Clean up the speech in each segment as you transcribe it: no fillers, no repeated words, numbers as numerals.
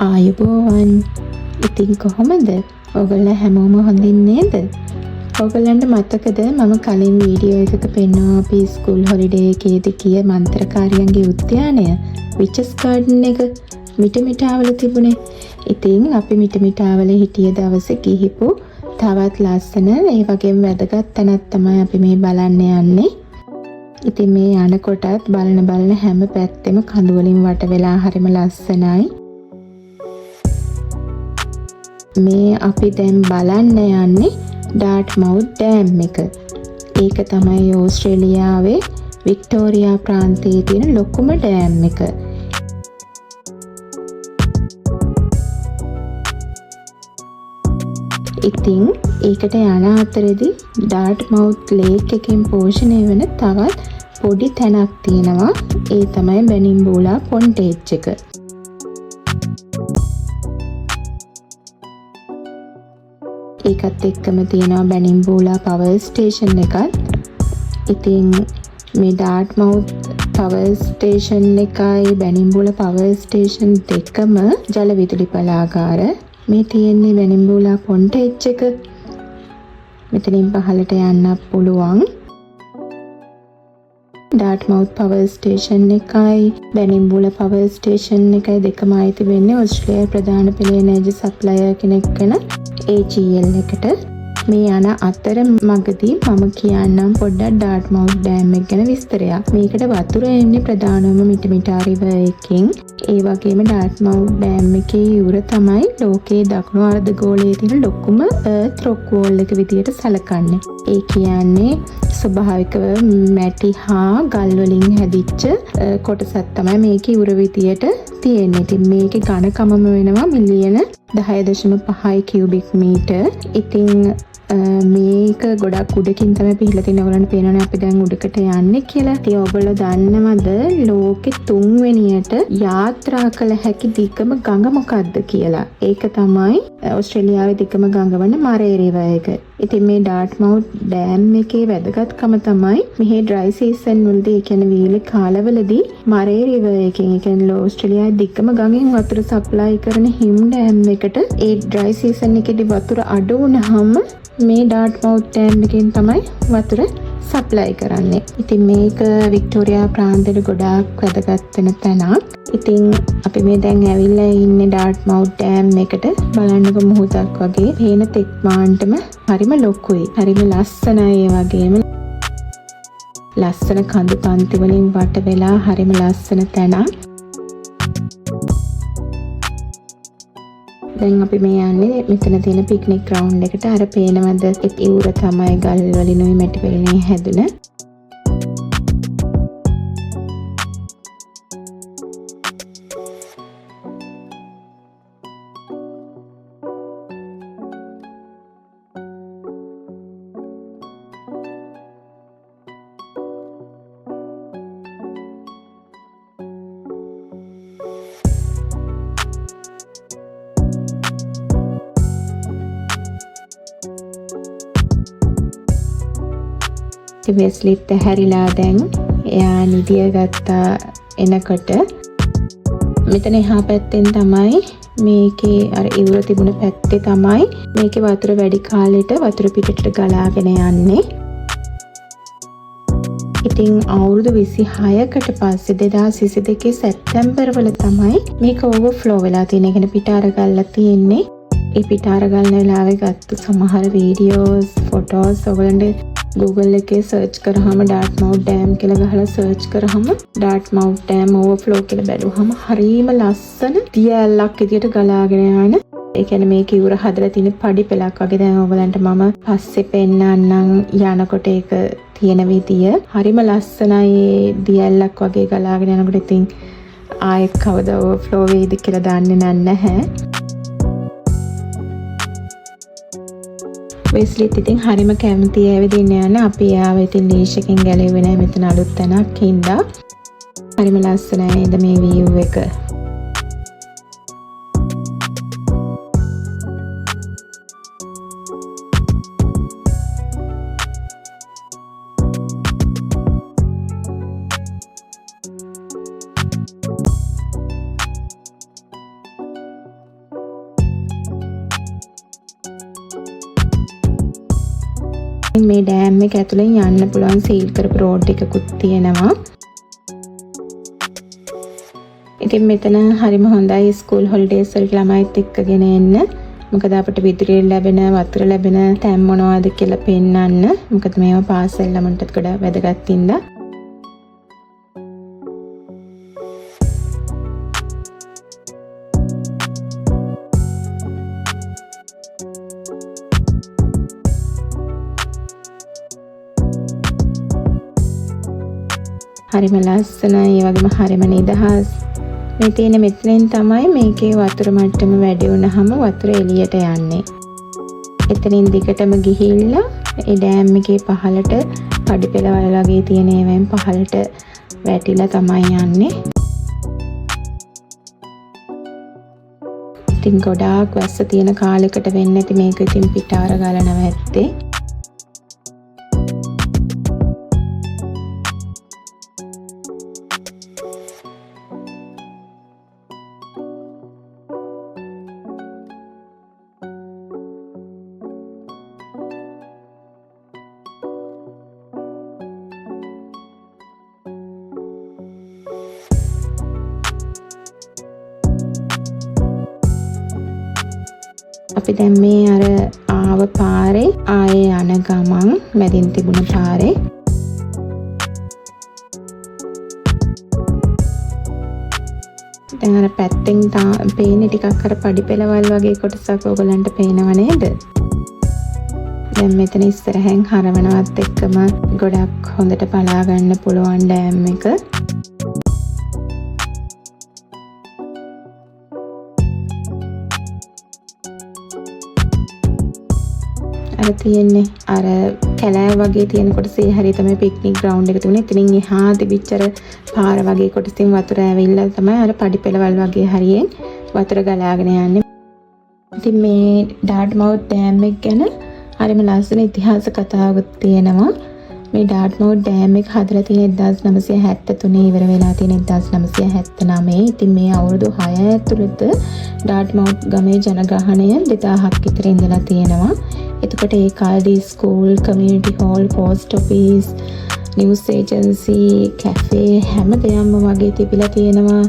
ආයුබෝවන්. ඉතින් කොහොමද? ඔයගොල්ලෝ හැමෝම හොඳින් නේද? ඔයගොල්ලන්ට මතකද මම කලින් වීඩියෝ එකක පෙන්නුවා අපි ස්කූල් හොලිඩේ එකේදී ගිය මන්ත්‍රකාරියන්ගේ උද්‍යානය විචස් ගාඩන් එක මිටමිටාවල තිබුණේ. ඉතින් අපි මිටමිටාවල හිටිය දවසේ ගිහිපු තවත් ලස්සන ඒ වගේම වැදගත් තැනක් තමයි අපි මේ බලන්න යන්නේ. ඉතින් මේ යනකොටත් බලන හැම පැත්තෙම කඳු වලින් වට වෙලා හරිම ලස්සනයි. මේ අපි දැන් බලන්න යන්නේ ඩාර්ට්මවුත් ඩෑම් එක. ඒක තමයි ඕස්ට්‍රේලියාවේ වික්ටෝරියා ප්‍රාන්තයේ තියෙන ලොකුම ඩෑම් එක. ඉතින් ඒකට යන අතරේදී ඩාර්ට්මවුත් ලේක් එකෙන් පෝෂණය වෙන තවත් පොඩි තැනක් තියෙනවා. ඒ තමයි බැනින්බූලා පොන්ටේජ් එක. ඒකත් එක්කම තියෙනවා බැනින්බූලා පවර් ස්ටේෂන් එකත්. ඉතින් මේ ඩාර්ට්මවුත් පවර් ස්ටේෂන් එකයි බැනින්බූලා පවර් ස්ටේෂන් දෙකම ජල විදුලි බලාගාර. මේ තියෙන්නේ බැනින්බූලා පොන්ටේජ් එක. මෙතනින් පහළට යන්න පුළුවන්. ඩාර්ට්මවුත් පවර් ස්ටේෂන් එකයි බැනින්බූලා පවර් ස්ටේෂන් එකයි දෙකම අයිති වෙන්නේ ඕස්ට්‍රේලියාවේ ප්‍රධාන පෙළේ එනර්ජි සප්ලයර් කෙනෙක් වෙන AGL එකට. මේ යන අතර මගදී මම කියන්නම් පොඩ්ඩක් ඩාර්ට්මවුත් ඩෑම් එක ගැන විස්තරයක්. මේකට වතුර එන්නේ ප්‍රධානම මිටමිටා රිවර් එකෙන්. ඒ වගේම ඩාර්ට්මවුත් ඩෑම් එකේ යුර තමයි ලෝකයේ දකුණු අර්ධගෝලයේ තියෙන ලොකුම එර්ත් රොක් වෝල් එක විදියට සැලකන්නේ. ඒ කියන්නේ ස්වභාවිකව මැටි හා ගල් වලින් හැදිච්ච කොටසක් තමයි මේකේ යුර විදියට තියෙන්නේ. ඉතින් මේකේ ඝනකමම වෙනවා මිලියන 10.5 කියුබික් මීටර්. ඉතින් මේක ගොඩක් උඩකින් තමයි පිහිලා තියෙන්නේ. ඔයගොල්ලන්ට පේනවනේ අපි දැන් උඩකට යන්නේ කියලා. ඉතින් ඔයගොල්ලෝ දන්නවද ලෝකෙ තුන්වෙනියට යාත්‍රා කළ හැකි දිගම ගඟ මොකක්ද කියලා? ඒක තමයි ඕස්ට්‍රේලියාවේ දිගම ගඟ වන මරේ රිවර් එක. ඉතින් මේ ඩාර්ට්මවුත් ඩෑම් එකේ වැදගත්කම තමයි මෙහි ඩ්‍රයි සීසන් වලදී, ඒ කියන්නේ වීලි කාලවලදී මරේ රිවර් එකෙන්, ඒ කියන්නේ ඕස්ට්‍රේලියාවේ දිගම ගඟෙන් වතුර සප්ලයි කරන හිම් ඩෑම් එකට ඒ ඩ්‍රයි සීසන් එකේදී වතුර අඩු වුණාම මේ ඩාර්ට්මවුත් ඩෑම් එකෙන් තමයි වතුර සප්ලයි කරන්නේ. ඉතින් මේක වික්ටෝරියා ප්‍රාන්තයට ගොඩාක් වැදගත් වෙන තැනක්. ඉතින් අපි මේ දැන් ඇවිල්ලා ඉන්නේ ඩාර්ට්මවුත් ඩෑම් එකට. බලන්නකො මුහුදක් වගේ පේන තෙක් මාන්ටම හරිම ලොකුයි. හරිම ලස්සනයි. ඒ වගේම ලස්සන කඳු පන්ති වලින් වට වෙලා හරිම ලස්සන තැනක්. දැන් අපි මේ යන්නේ මෙතන තියෙන පික්නික් ග්‍රවුන්ඩ් එකට. අර පේනවද ඒ උර තමයි ගල් වලිනුයි මැටි වලිනුයි හැදුන. වෙස්ලිත් හැරිලා දැන් එයා නිදිය ගත්තා. එනකොට මෙතන එහා පැත්තෙන් තමයි මේකේ අර ඉවුර තිබුණ පැත්තේ තමයි මේකේ වතුර වැඩි කාලෙට වතුර පිටට ගලාගෙන යන්නේ. ඉතින් අවුරුදු 26කට පස්සේ 2022 සැප්තැම්බර් වල තමයි මේක ඕවර්ෆ්ලෝ වෙලා තියෙන්නේ. කියන්නේ පිට අරගල්ලා තියෙන්නේ. ඒ පිට අරගල්න වෙලාවේ ගත්ත සමහර වීඩියෝස්, ෆොටෝස් ඔයගලන්ට Google එකේ සර්ච් කරාම ඩාර්ට්මවුත් ඩෑම් කියලා ගහලා සර්ච් කරාම ඩාර්ට්මවුත් ඩෑම් ඕවර්ෆ්ලෝ කියලා බැලුවම හරිම ලස්සන දියැලක් විදියට ගලාගෙන යන. ඒ කියන්නේ මේකේ ඉවුර හදලා තියෙන පඩි පෙලක් වගේ. දැන් ඔයගලන්ට මම පස්සේ පෙන්නන්නම් යනකොට ඒක තියෙන විදිය. හරිම ලස්සනයි දියැලක් වගේ ගලාගෙන යනකොට. ඉතින් ආයෙත් කවදා ඕවර්ෆ්ලෝ වෙයිද කියලා දන්නේ නැහැ. වෙස්ලිත් ඉතින් හරිම කැමතියි ඇවිදින්න යන. අපි ආව ඉතින් ලීෂ් එකෙන් ගැලෙුවේ නැහැ. මෙතන අලුත් තැනක් හින්දා හරිම ලස්සනයි නේද මේ view එක. මේ ඩෑම් එක ඇතුලෙන් යන්න පුළුවන් සීල් කරපු රෝඩ් එකකුත් තියෙනවා. ඉතින් මෙතන හරිම හොඳයි ස්කූල් හොලිඩේස් වලට ළමයිත් එක්කගෙන එන්න. මොකද අපිට විදුලිය ලැබෙන, වතුර ලැබෙන තැන් මොනවද කියලා පෙන්වන්න. මොකද මේවා පාසල් ළමන්ටත් ගොඩාක් වැදගත් ඉඳලා. හරිම ලස්සනයි, ඒ වගේම හරිම නිදහස්. මේ තියෙන මෙතනින් තමයි මේකේ වතුර මට්ටම වැඩි වුණාම වතුර එළියට යන්නේ. එතනින් දිගටම ගිහිල්ලා ඒ ඩෑම් එකේ පහළට පඩි පෙළවල් වගේ තියෙන ඒවායින් පහළට වැටිලා තමයි යන්නේ. ඉතින් ගොඩාක් වැස්ස තියෙන කාලයකට වෙන්නේ නැති මේක ඉතින් පිටාර ගලනවා ඇත්තේ. අපි දැන් මේ අර ආව පාරේ ආයේ යන ගමන් මැදින් තිබුණ පාරේ දැන් අර පැත්තෙන් පේන්නේ ටිකක් අර පඩි පෙළවල් වගේ කොටසක් ඔයගලන්ට පේනව නේද? දැන් මෙතන ඉස්සරහෙන් හරවනවත් එක්කම ගොඩක් හොඳට බලා ගන්න පුළුවන් ඩෑම් එක. අර තියෙන්නේ අර කැලෑ වගේ තියෙන කොටසේ හරිය තමයි පික්නික් ග්‍රවුන්ඩ් එක තිබුණේ. එතනින් එහා තිබිච්ච අර පාර වගේ කොටසින් වතුර ඇවිල්ලා තමයි අර පඩි පෙළවල් වගේ හරියෙන් වතුර ගලාගෙන යන්නේ. ඉතින් මේ ඩාර්ට්මවුත් ඩෑම් එක ගැන හරිම ලස්සන ඉතිහාස කතාවක් තියෙනවා. මේ ඩාර්ට්මවුත් ඩෑම් එක හදලා තියෙන 1973 ඉවර වෙලා තියෙන 1979. ඉතින් මේ අවුරුදු 6 ඇතුළත ඩාර්ට්මවුත් ගමේ ජනගහනය 2000ක් විතර ඉඳලා තියෙනවා. එතකොට ඒ කාලේ school, community hall, post office, news agency, cafe හැම දෙයක්ම වගේ තිබිලා තියෙනවා.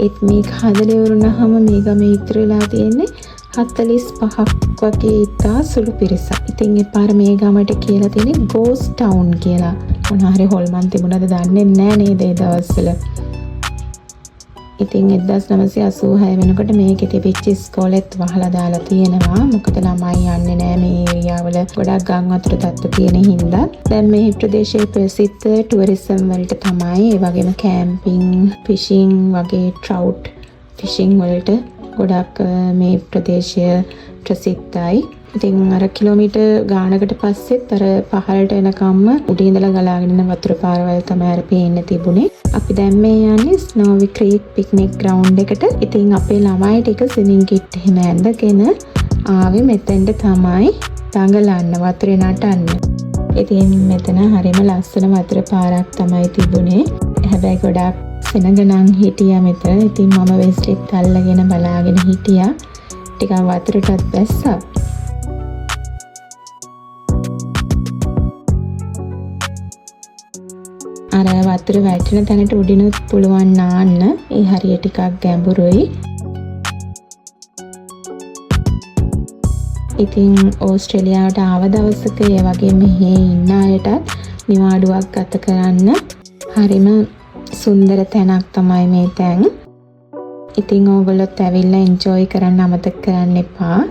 ඒත් මේක හදලා ඉවරුනහම මේ ගමේ ඉතුරු වෙලා තියෙන්නේ 45ක් වගේ ඉතා සුළු පිරිසක්. ඉතින් ඒ පාර මේ ගමට කියලා තියෙන්නේ ගෝස්ට් ටවුන් කියලා. මොනවා හරි හොල්මන් තිබුණාද දන්නේ නැහැ නේද ඒ දවස්වල. ඉතින් 1986 වෙනකොට මේකේ තිබිච්ච ඉස්කෝලෙත් වහලා දාලා තියෙනවා. මොකද ළමයි යන්නේ නැහැ මේ ඒරියාවල ගොඩක් ගම් වතුර තත්ත්ව තියෙන හින්දා. දැන් මේ ප්‍රදේශයේ ප්‍රසිද්ධ ටුවරිසම් වලට තමයි, ඒ වගේම කැම්පින්, ෆිෂින් වගේ ට්‍රවුට් ෆිෂින් වලට ගොඩක් මේ ප්‍රදේශය ප්‍රසිද්ධයි. ඉතින් අර කිලෝමීටර් ගානකට පස්සෙත් අර පහළට එනකම්ම උඩින් ඉඳලා ගලාගෙන යන වතුර පාරවල් තමයි අර පේන්න තිබුණේ. අපි දැන් මේ යන්නේ ස්නෝවි ක්‍රීක් පික්නික් ග්‍රවුන්ඩ් එකට. ඉතින් අපේ ළමයි ටික ස්විමින් කිට් එහෙම ඇඳගෙන ආවේ මෙතෙන්ට තමයි දඟලන්න වතුරේ නටන්න. ඉතින් මෙතන හරිම ලස්සන වතුර පාරක් තමයි තිබුණේ. හැබැයි ගොඩක් සෙනගනම් හිටියා මෙතන. ඉතින් මම වෙස්ට්ලිත් අල්ලගෙන බලාගෙන හිටියා. ටිකක් වතුරටත් බැස්සා. අර වතුර වැටෙන තැනට උඩිනුත් පුළුවන් නාන්න. ඒ හරිය ටිකක් ගැඹුරුයි. ඉතින් ඕස්ට්‍රේලියාවට ආව දවසක ඒ වගේ මෙහි ඉන්න අයටත් නිවාඩුවක් ගත කරන්න හරිම සුන්දර තැනක් තමයි මේ තැන්. ඉතින් ඕගොල්ලොත් ඇවිල්ලා එන්ජොයි කරන්න අමතක කරන්න එපා.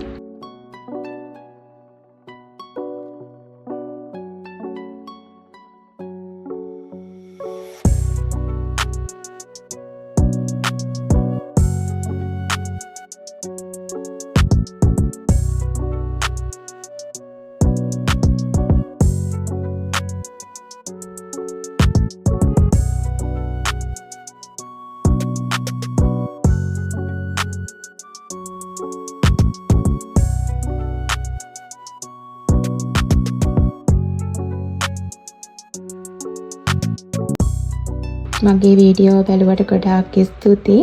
මගේ වීඩියෝ බලුවට ගොඩාක් ස්තුතියි.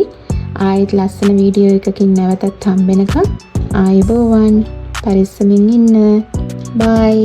ආයෙත් ලස්සන වීඩියෝ එකකින් නැවතත් හම්බෙනකම් ආයුබෝවන්. පරිස්සමින් ඉන්න. බයි.